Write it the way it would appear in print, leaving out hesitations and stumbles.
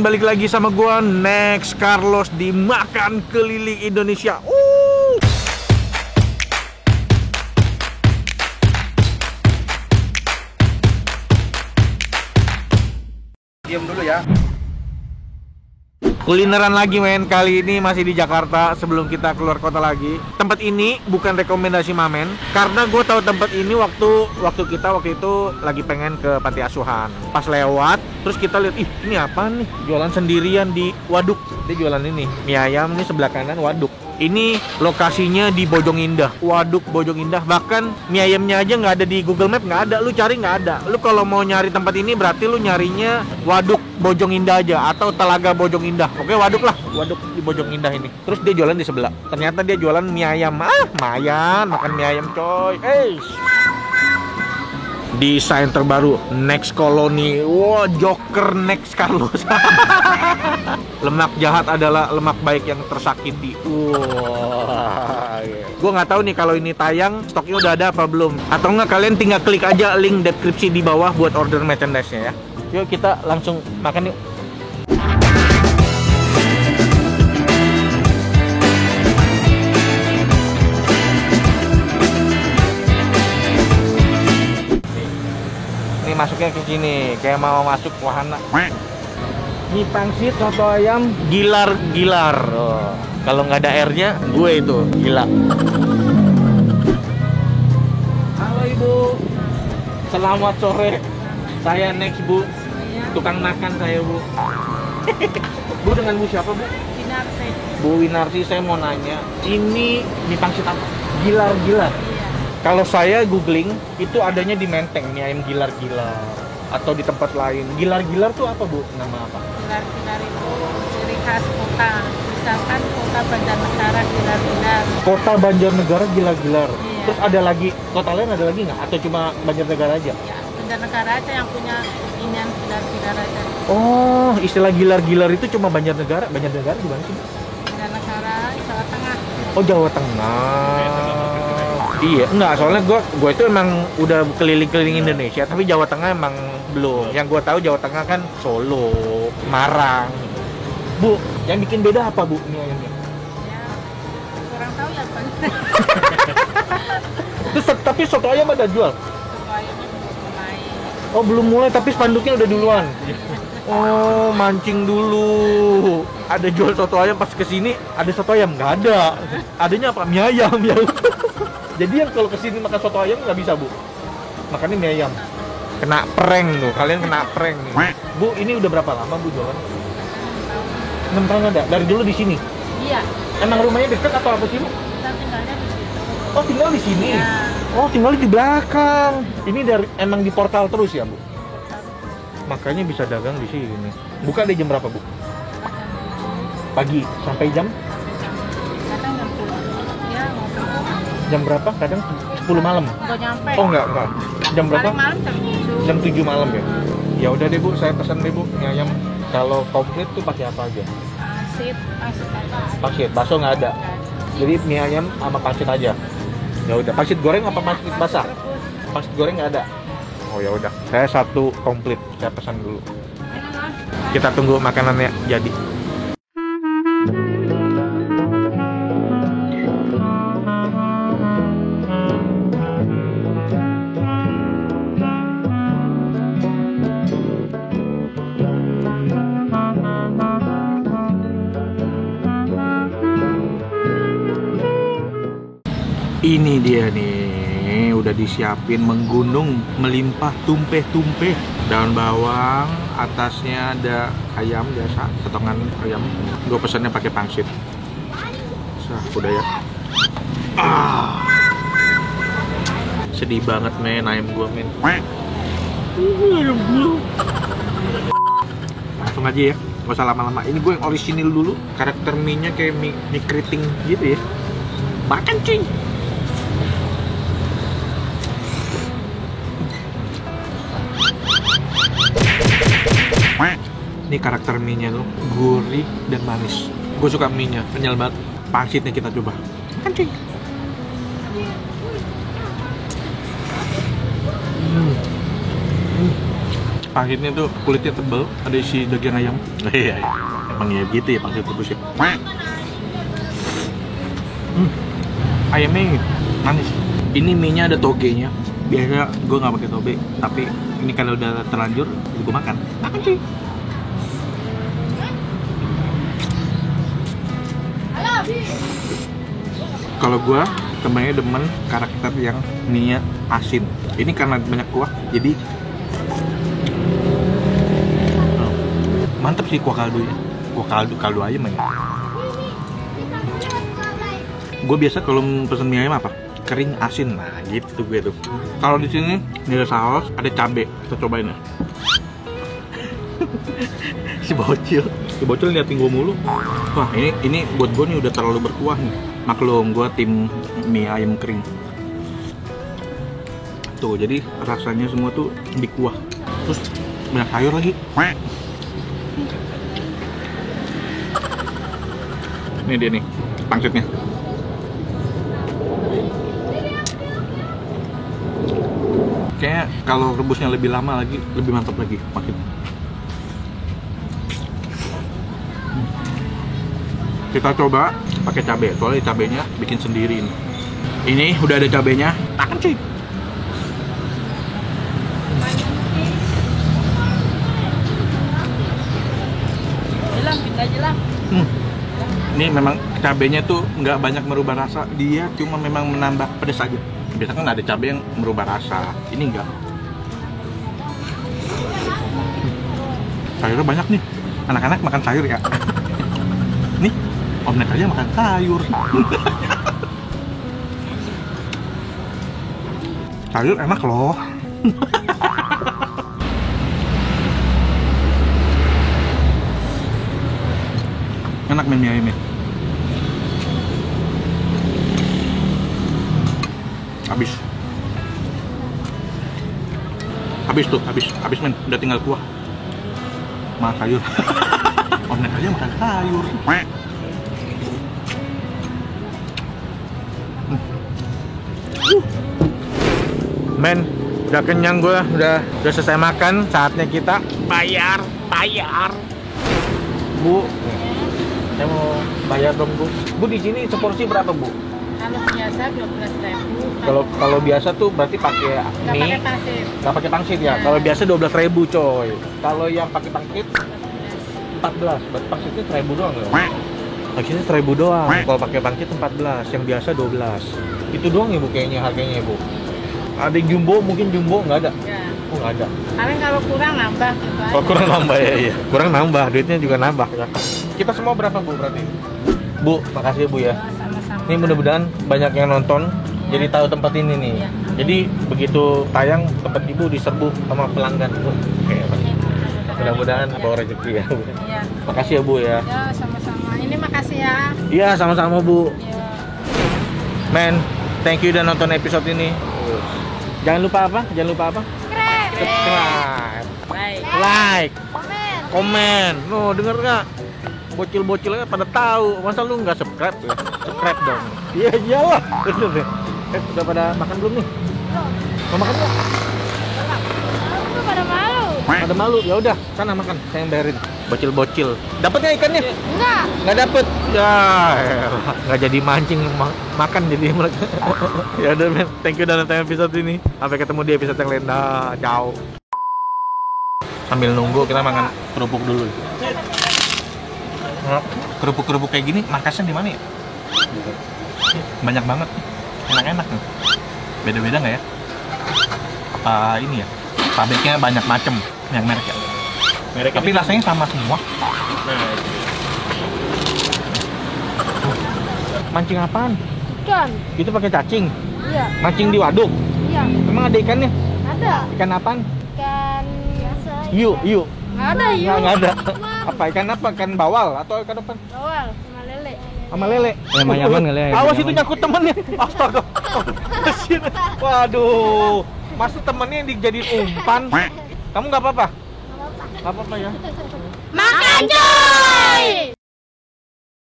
balik lagi sama gua Next Carlos di Makan Keliling Indonesia. Diam dulu ya. Kulineran lagi men, kali ini masih di Jakarta sebelum kita keluar kota lagi. Tempat ini bukan rekomendasi Mamen, karena gue tahu tempat ini waktu itu lagi pengen ke panti asuhan. Pas lewat, terus kita lihat, ih ini apa nih? Jualan sendirian di waduk. Dia jualan ini, mie ayam nih sebelah kanan waduk. Ini lokasinya di Bojong Indah, Waduk Bojong Indah. Bahkan mie ayamnya aja nggak ada di Google Map, nggak ada. Lu cari nggak ada. Lu kalau mau nyari tempat ini berarti lu nyarinya Waduk Bojong Indah aja atau Telaga Bojong Indah. Oke, waduk lah, waduk di Bojong Indah ini. Terus dia jualan di sebelah. Ternyata dia jualan mie ayam. Mayan, makan mie ayam coy. Desain terbaru Next Colony. Wow, Joker Next Carlos. Lemak jahat adalah lemak baik yang tersakiti. Wah, gue nggak tahu nih kalau ini tayang stoknya udah ada apa belum. Atau nggak kalian tinggal klik aja link deskripsi di bawah buat order merchandise-nya ya. Yuk kita langsung makan yuk. Ini masuknya ke sini kayak mau masuk wahana. Mie pangsit, soto ayam, gilar-gilar. Oh, kalau nggak ada airnya, gue itu gila. Halo Ibu, selamat sore. Saya Next Bu, tukang makan saya Bu. Bu dengan Bu siapa Bu? Winarsi. Bu Winarsi, saya mau nanya, ini mie pangsit apa? Gilar-gilar. Iya. Kalau saya googling, itu adanya di Menteng, mie ayam gilar-gilar. Atau di tempat lain. Gilar-gilar tuh apa Bu? Nama apa? Gilar-gilar itu ciri khas kota. Misalkan kota Banjarnegara gilar-gilar. Kota Banjarnegara gilar-gilar. Iya. Terus ada lagi, kota lain ada lagi nggak? Atau cuma Banjarnegara aja? Ya, Banjarnegara aja yang punya inian gilar-gilar aja. Oh, istilah gilar-gilar itu cuma Banjarnegara. Banjarnegara di mana sih? Banjarnegara, Jawa Tengah. Oh, Jawa Tengah. Iya, enggak, soalnya gue itu emang udah keliling-keliling Indonesia, tapi Jawa Tengah emang belum. Yang gue tahu Jawa Tengah kan Solo, Marang. Bu, yang bikin beda apa Bu mie ayamnya? Ya, kurang tahu ya Bang. Terus tapi soto ayam ada jual? Soto ayamnya belum mulai. Oh, belum mulai tapi spanduknya udah duluan. Oh, mancing dulu. Ada jual soto ayam, pas kesini ada soto ayam, nggak ada. Adanya apa? Mie ayam ya. Jadi yang kalau kesini makan soto ayam nggak bisa Bu. Makannya mie ayam. Kena prank tuh, kalian kena prank nih. Bu, ini udah berapa lama Bu jualan? 6 tahun ada. Dari dulu di sini. Iya, Emang rumahnya deket atau apa sih Bu? kita tinggalnya di situ. Oh, tinggal di sini. Iya. Oh, tinggal di belakang. Ini dari emang di portal terus ya Bu? Makanya bisa dagang di sini. Buka di jam berapa Bu? Pagi sampai jam? Kadang jam 10. Ya, ngobrol. Jam berapa? Kadang 10 malam. Nggak nyampe. Oh enggak. Jam berapa? Paling malam jam 7. Jam 7 malam ya? Ya udah deh Bu, saya pesan deh Bu mie ayam. Kalau komplit tuh pakai apa aja? Pangsit aja. Pangsit, bakso nggak ada. Jadi mie ayam sama pangsit aja. Ya udah, pangsit goreng apa pangsit basah? Rebus. Pangsit goreng nggak ada. Oh ya udah, saya satu komplit. Saya pesan dulu. Kita tunggu makanannya jadi. Ini dia nih, udah disiapin menggunung, melimpah, tumpeh-tumpeh. Daun bawang, atasnya ada ayam biasa, potongan ayam. Gue pesannya pakai pangsit. Udah ya. Sedih banget men, ayam gue men. Langsung aja ya, gak usah lama-lama. Ini gue yang orisinil dulu. Karakter mie-nya kayak mie keriting gitu ya. Makan cuy. Ini karakter mie-nya tuh gurih dan manis. Gue suka mie-nya, kenyal banget. Pangsitnya kita coba. Kan cuy. Panggitnya tuh kulitnya tebel, ada isi daging ayam. Iya, emang ya gitu ya pangsit rebus ya. Ayamnya manis. Ini mie-nya ada togenya. Biasa gue nggak pakai toge, tapi ini kalau udah terlanjur, gue makan. Makan sih. Kalau gue kembali demen karakter yang mie-nya asin. Ini karena banyak kuah, jadi mantep sih kuah kaldunya. Kuah kaldu ayam ya. Gue biasa kalau pesen mie ayam apa? Kering asin, nah gitu gue tuh. Kalau di sini ada saus, ada cabe. Kita cobain ya. si bocil liatin gue mulu. Wah ini buat gue nih udah terlalu berkuah nih. Maklum gue tim mie ayam kering. Tuh jadi rasanya semua tuh di kuah. Terus banyak sayur lagi. Ini dia nih pangsitnya. Kayaknya kalau rebusnya lebih lama lagi, lebih mantap lagi makin. Kita coba pakai cabai, soalnya cabenya bikin sendiri ini. Ini udah ada cabenya, tahan cuy. Jelang, pindah jelang. Ini memang cabenya tuh nggak banyak merubah rasa, dia cuma memang menambah pedas aja. Biasanya kan ada cabai yang merubah rasa, ini enggak. Sayurnya banyak nih, anak-anak makan sayur ya. Nih, Om Nek aja makan sayur. Sayur enak loh. Enak mie ayamnya. Habis men, udah tinggal kuah. Makan sayur. Om Nek aja makan sayur. Men, udah kenyang gue, udah selesai makan, saatnya kita bayar. Bu, saya mau bayar dong Bu. Bu di sini seporsi berapa Bu? Kalau biasa 12.000. Kalau biasa tuh berarti pakai Nggak mie, pakai pangsit. nggak pakai pangsit ya. Kalau biasa 12.000 coy. Kalau yang pakai pangsit 14. Berarti pangsitnya 1.000 doang ya? Pangsitnya 1.000 doang. Kalau pakai pangsit 14, yang biasa 12. Itu doang ya Bu kayaknya harganya ya Bu. Ada yang jumbo, mungkin jumbo nggak ada. Ya. Oh nggak ada. Paling kalau kurang nambah gitu aja. Oh kurang nambah ya, iya. Kurang nambah, duitnya juga nambah ya. Kita semua berapa Bu berarti? Bu, makasih Bu ya. Sama-sama. Ini mudah-mudahan banyak yang nonton, jadi tahu tempat ini nih. Iya. Jadi begitu tayang tempat Ibu diserbu sama pelanggan. Mudah-mudahan bawa rezeki ya. Iya. Makasih ya Bu ya. Ya, sama-sama. Ini makasih ya. Iya sama-sama Bu. Iya. Men, thank you udah nonton episode ini. Jangan lupa apa? Subscribe, Baik. like, komen. No, denger nggak? Bocil-bocilnya pada tahu. Masa lu nggak subscribe ya? Subscribe dong. Iya iyalah. Bener deh. Udah pada makan belum nih? Mau makan nggak? Aku pada malu. Ada malu. Ya udah, sana makan. Saya yang bayarin. Bocil-bocil. Dapatnya ikannya? Enggak. Nggak dapet. Ya, elah. Nggak jadi mancing makan jadi mereka. Ya udah men. Thank you udah nonton episode ini. Sampai ketemu di episode yang lain. Dah, ciao. Sambil nunggu kita makan kerupuk dulu. Kerupuk-kerupuk kayak gini markasnya di mana ya? Banyak banget. Enak-enak nih. Beda-beda nggak ya? Apa ini ya? Pabriknya banyak macem yang merek ya. Tapi rasanya sama semua. Mancing apaan? Ikan. Itu pakai cacing. Iya. Mancing di waduk. Iya. Emang ada ikannya? Ada. Ikan apaan? Ikan biasa. Hiu. Nggak ada hiu. Nggak ada. Apa ikan apa? Ikan bawal atau ikan apa? Bawal sama lele. Sama lele. Ayam-ayaman kali ya, Awas ayam-ayaman. itu nyangkut temennya. Astaga. Waduh. Masa temennya yang dijadiin umpan? Kamu nggak apa-apa? Nggak apa-apa ya. Makan coy!